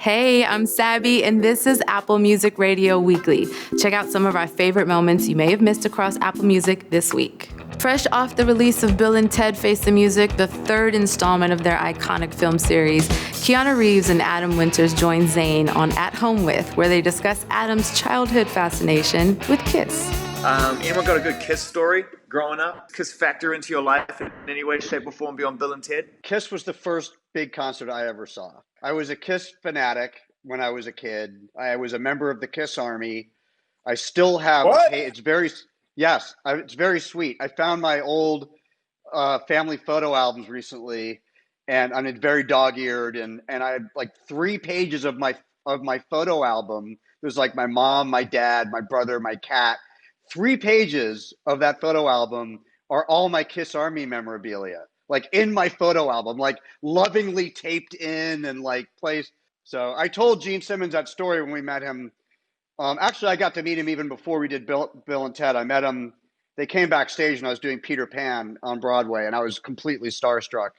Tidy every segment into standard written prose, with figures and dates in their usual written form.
Hey, I'm Sabby, and this is Apple Music Radio Weekly. Check out some of our favorite moments you may have missed across Apple Music this week. Fresh off the release of Bill and Ted Face the Music, the third installment of their iconic film series, Keanu Reeves and Adam Winters join Zayn on At Home With, where they discuss Adam's childhood fascination with Kiss. Anyone got a good Kiss story growing up? Kiss factor into your life in any way, shape, or form beyond Bill and Ted? Kiss was the first big concert I ever saw. I was a Kiss fanatic when I was a kid. I was a member of the Kiss Army. I still have. What? It's very sweet. I found my old family photo albums recently, and it's very dog-eared. And I had like 3 pages of my photo album. There's like my mom, my dad, my brother, my cat. 3 pages of that photo album are all my Kiss Army memorabilia, like in my photo album, like lovingly taped in and like placed. So I told Gene Simmons that story when we met him. Actually, I got to meet him even before we did Bill and Ted. I met him. They came backstage and I was doing Peter Pan on Broadway, and I was completely starstruck.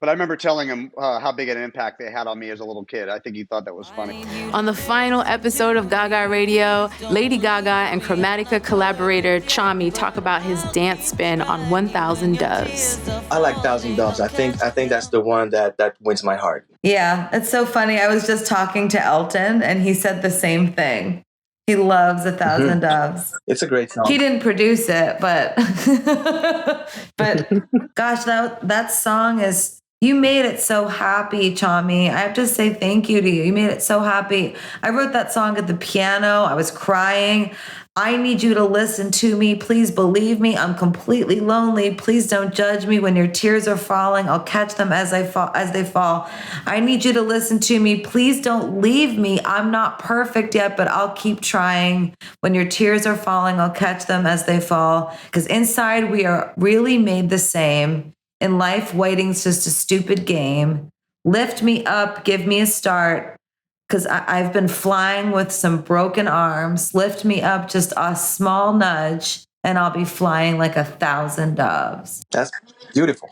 But I remember telling him how big an impact they had on me as a little kid. I think he thought that was funny. On the final episode of Gaga Radio, Lady Gaga and Chromatica collaborator Chami talk about his dance spin on 1,000 Doves. I like 1,000 Doves. I think that's the one that wins my heart. Yeah, it's so funny. I was just talking to Elton, and he said the same thing. He loves 1,000 Doves. It's a great song. He didn't produce it, but gosh, that song is. You made it so happy, Chami. I have to say thank you to you. You made it so happy. I wrote that song at the piano. I was crying. I need you to listen to me. Please believe me. I'm completely lonely. Please don't judge me. When your tears are falling, I'll catch them as they fall. I need you to listen to me. Please don't leave me. I'm not perfect yet, but I'll keep trying. When your tears are falling, I'll catch them as they fall. Because inside we are really made the same. In life, waiting's just a stupid game. Lift me up, give me a start, because I've been flying with some broken arms. Lift me up, just a small nudge, and I'll be flying like 1,000 doves. That's beautiful.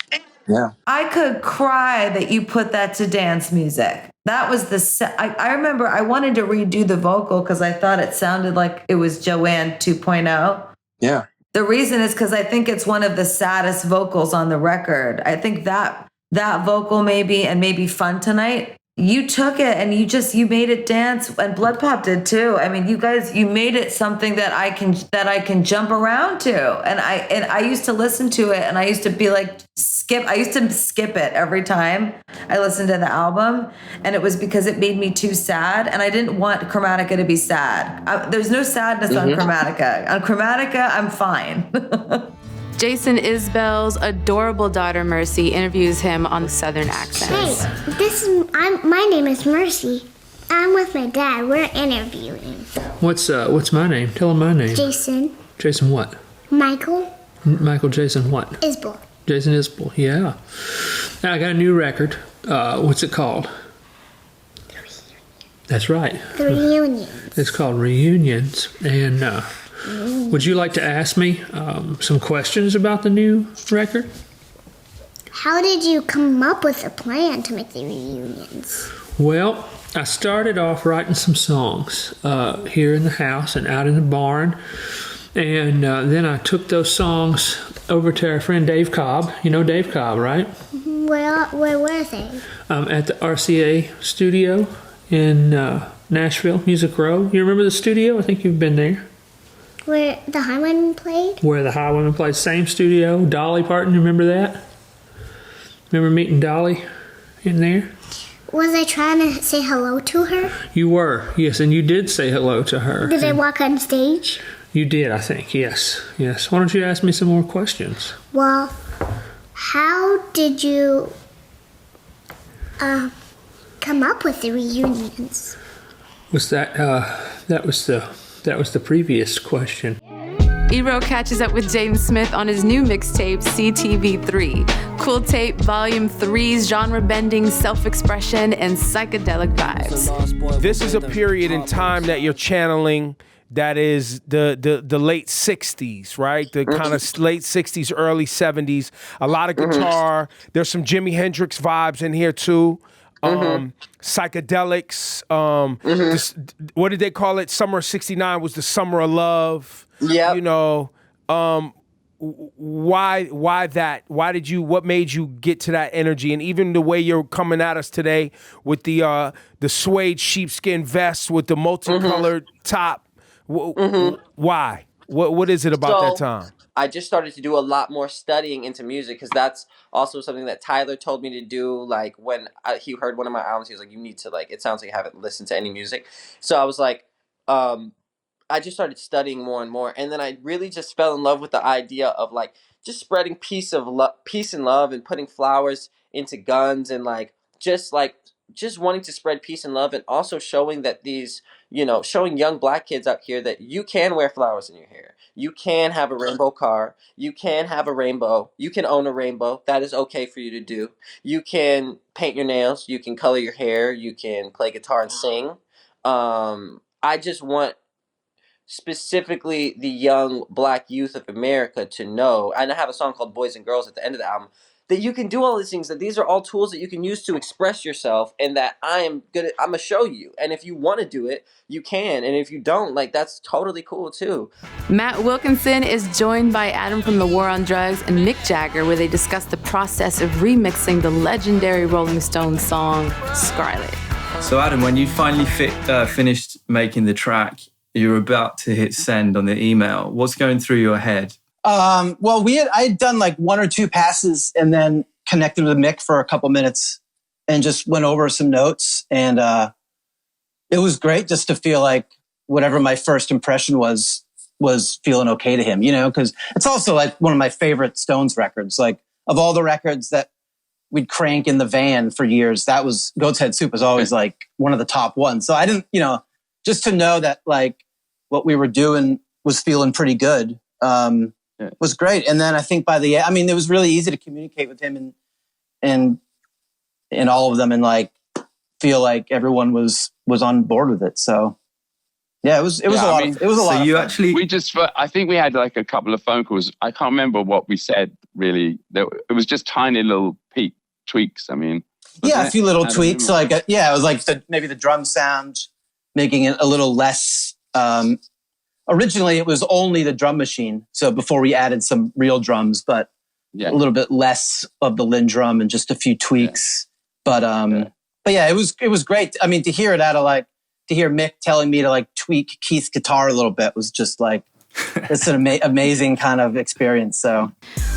Yeah. I could cry that you put that to dance music. That was I remember I wanted to redo the vocal because I thought it sounded like it was Joanne 2.0. Yeah. The reason is because I think it's one of the saddest vocals on the record. I think that vocal maybe Fun Tonight, you took it and you made it dance, and Blood Pop did too. I mean, you guys, you made it something that I can jump around to. And I used to listen to it, and I used to be like I used to skip it every time I listened to the album, and it was because it made me too sad, and I didn't want Chromatica to be sad. There's no sadness on Chromatica. On Chromatica, I'm fine. Jason Isbell's adorable daughter Mercy interviews him on the Southern accents. Hey, my name is Mercy. I'm with my dad. We're interviewing. What's my name? Tell him my name. Jason. Jason what? Michael. Michael Jason what? Isbell. Jason Isbell, yeah. Now I got a new record. What's it called? That's right. The Reunions. It's called Reunions. And would you like to ask me some questions about the new record? How did you come up with a plan to make the Reunions? Well, I started off writing some songs here in the house and out in the barn. And then I took those songs over to our friend Dave Cobb. You know Dave Cobb, right? Where were they? At the RCA studio in Nashville, Music Row. You remember the studio? I think you've been there. Where the Highwaymen played? Where the Highwaymen played. Same studio. Dolly Parton, you remember that? Remember meeting Dolly in there? Was I trying to say hello to her? You were, yes, and you did say hello to her. Did I walk on stage? You did, I think, yes. Yes. Why don't you ask me some more questions? Well, how did you come up with the Reunions? Was that was the previous question. Ebro catches up with Jaden Smith on his new mixtape, CTV3. Cool Tape Volume 3's genre-bending self-expression and psychedelic vibes. This is a period in time that you're channeling that is the late 60s, right? The kind of late 60s, early 70s. A lot of guitar. There's some Jimi Hendrix vibes in here, too. psychedelics. What did they call it? Summer of '69 was the summer of love. Yeah. You know, why that? What made you get to that energy? And even the way you're coming at us today with the suede sheepskin vest with the multicolored top. Why? What is it about that time? I just started to do a lot more studying into music because that's also something that Tyler told me to do. Like when he heard one of my albums, he was like, "You need to it sounds like you haven't listened to any music." So I was like, I just started studying more and more, and then I really just fell in love with the idea of just spreading peace and love, and putting flowers into guns, and just wanting to spread peace and love, and also showing that showing young black kids out here that you can wear flowers in your hair. You can have a rainbow car. You can have a rainbow. You can own a rainbow. That is okay for you to do. You can paint your nails. You can color your hair. You can play guitar and sing. I just want specifically the young black youth of America to know, and I have a song called Boys and Girls at the end of the album, that you can do all these things, that these are all tools that you can use to express yourself, and that I'm gonna show you. And if you want to do it, you can. And if you don't, that's totally cool too. Matt Wilkinson is joined by Adam from the War on Drugs and Mick Jagger, where they discuss the process of remixing the legendary Rolling Stones song, Scarlet. So Adam, when you finally finished making the track, you were about to hit send on the email. What's going through your head? Well, I had done one or two passes and then connected with Mick for a couple minutes and just went over some notes. And it was great just to feel like whatever my first impression was feeling okay to him, because it's also one of my favorite Stones records. Of all the records that we'd crank in the van for years, that was Goat's Head Soup was always one of the top ones. So I didn't, just to know that what we were doing was feeling pretty good. Was great. And then I think by the end, it was really easy to communicate with him and all of them and feel like everyone was on board with it. So yeah, it was a lot of fun. I think we had a couple of phone calls. I can't remember what we said really. It was just tiny little tweaks. A few little tweaks. It was maybe the drum sound, making it a little less, originally, it was only the drum machine. So before we added some real drums, but a little bit less of the Linn drum and just a few tweaks. But it was great. To hear it to hear Mick telling me to tweak Keith's guitar a little bit was just it's an amazing kind of experience. So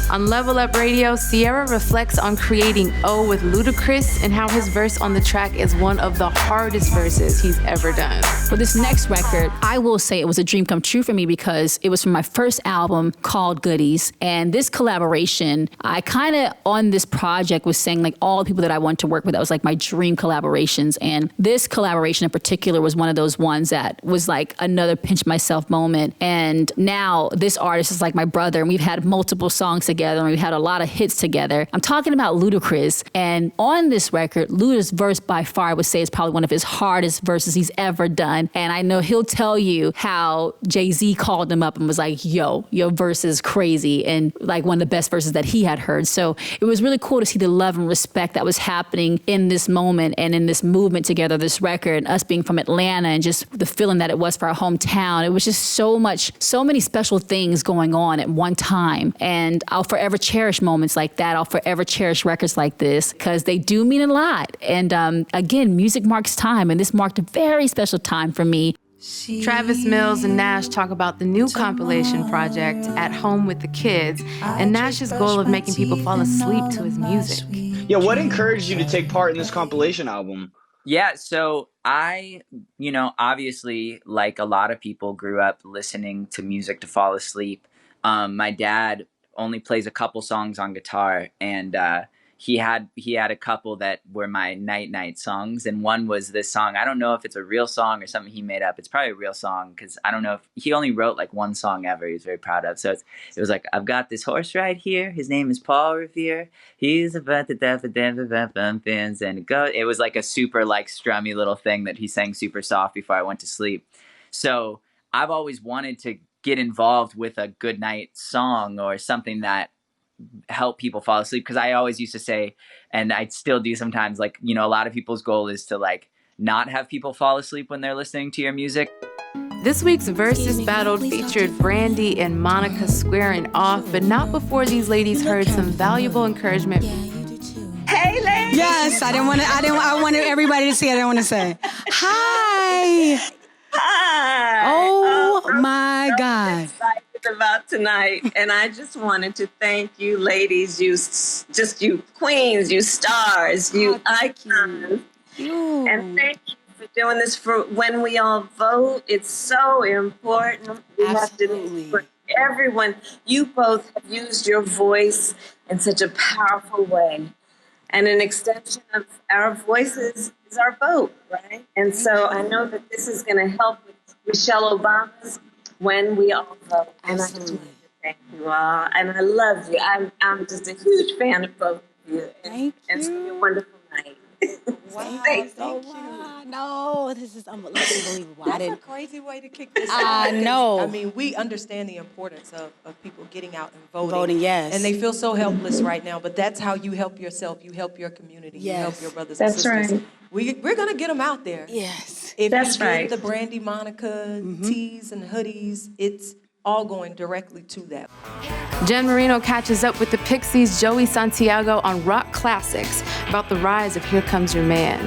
on Level Up Radio, Ciara reflects on creating O with Ludacris and how his verse on the track is one of the hardest verses he's ever done. For this next record, I will say it was a dream come true for me because it was from my first album called Goodies. And this collaboration, I kind of on this project was saying all the people that I want to work with, that was my dream collaborations. And this collaboration in particular was one of those ones that was another pinch myself moment. And now this artist is my brother, and we've had multiple songs together, and we've had a lot of hits together. I'm talking about Ludacris, and on this record, Luda's verse by far I would say is probably one of his hardest verses he's ever done. And I know he'll tell you how Jay-Z called him up and was like, yo, your verse is crazy, and one of the best verses that he had heard. So it was really cool to see the love and respect that was happening in this moment and in this movement together, this record, and us being from Atlanta, and just the feeling that it was for our hometown. It was just so many special things going on at one time. And I'll forever cherish moments like that. I'll forever cherish records like this because they do mean a lot. And again, music marks time, and this marked a very special time for me. Travis Mills and Nash talk about the new compilation project, At Home with the Kids, and Nash's goal of making people fall asleep to his music. Yeah, what encouraged you to take part in this compilation album? Yeah, so I, obviously, like a lot of people, grew up listening to music to fall asleep. My dad only plays a couple songs on guitar, and he had a couple that were my night songs, and one was this song. I don't know if it's a real song or something he made up. It's probably a real song because I don't know if he only wrote one song ever. He was very proud of. So it was I've got this horse right here. His name is Paul Revere. He's about to death of fans and go. It was a super strummy little thing that he sang super soft before I went to sleep. So I've always wanted to get involved with a good night song or something that help people fall asleep. Because I always used to say, and I still do sometimes, like, you know, a lot of people's goal is to like not have people fall asleep when they're listening to your music. This week's Versus Battle featured Brandi and Monica squaring off, but not before these ladies heard some valuable encouragement. Hey, ladies! Yes, I wanted everybody to see it. I didn't want to say, hi! Hi! Oh my God. Excited about tonight, and I just wanted to thank you ladies, you queens, you stars, you icons. And thank you for doing this for When We All Vote. It's so important. We have to do it for everyone. You both have used your voice in such a powerful way. And an extension of our voices is our vote, right? And so I know that this is going to help with Michelle Obama's When We All Vote. And I just want to thank you all. And I love you. I'm just a huge fan of both of you. Thank you. And it's going to be a wonderful night. Wow, thank so you. wow. No, this is unbelievable. That's a crazy way to kick this off. I know. I mean, we understand the importance of people getting out and voting. Voting, yes. And they feel so helpless right now, but that's how you help yourself. You help your community. Yes. You help your brothers That's and sisters. right. We're going to get them out there. Yes. If That's you right. get the Brandi Monica tees and hoodies, it's all going directly to that. Jen Marino catches up with the Pixies' Joey Santiago on Rock Classics about the rise of Here Comes Your Man.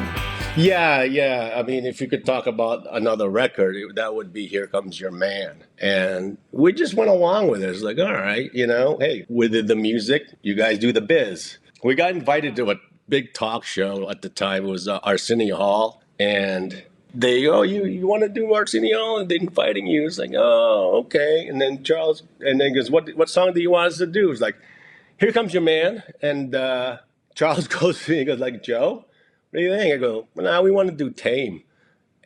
Yeah. I mean, if you could talk about another record, that would be Here Comes Your Man. And we just went along with it. It's like, all right, hey, with the music, you guys do the biz. We got invited to a big talk show at the time. It was Arsenio Hall. And they, you want to do Arsenio? And they're inviting you. It's like, oh, okay. And then Charles, goes, what song do you want us to do? It's like, Here Comes Your Man. And Charles goes to me, he goes like, Joe, what do you think? I go, well, no, we want to do Tame.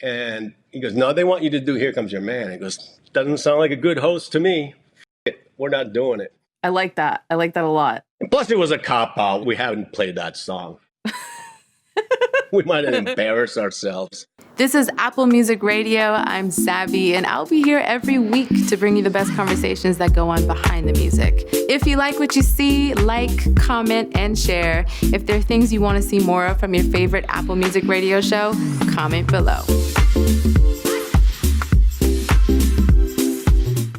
And he goes, no, they want you to do Here Comes Your Man. He goes, doesn't sound like a good host to me. We're not doing it. I like that. I like that a lot. And plus, it was a cop-out. We haven't played that song. We might have embarrassed ourselves. This is Apple Music Radio. I'm Savvy, and I'll be here every week to bring you the best conversations that go on behind the music. If you like what you see, like, comment, and share. If there are things you want to see more of from your favorite Apple Music Radio show, comment below.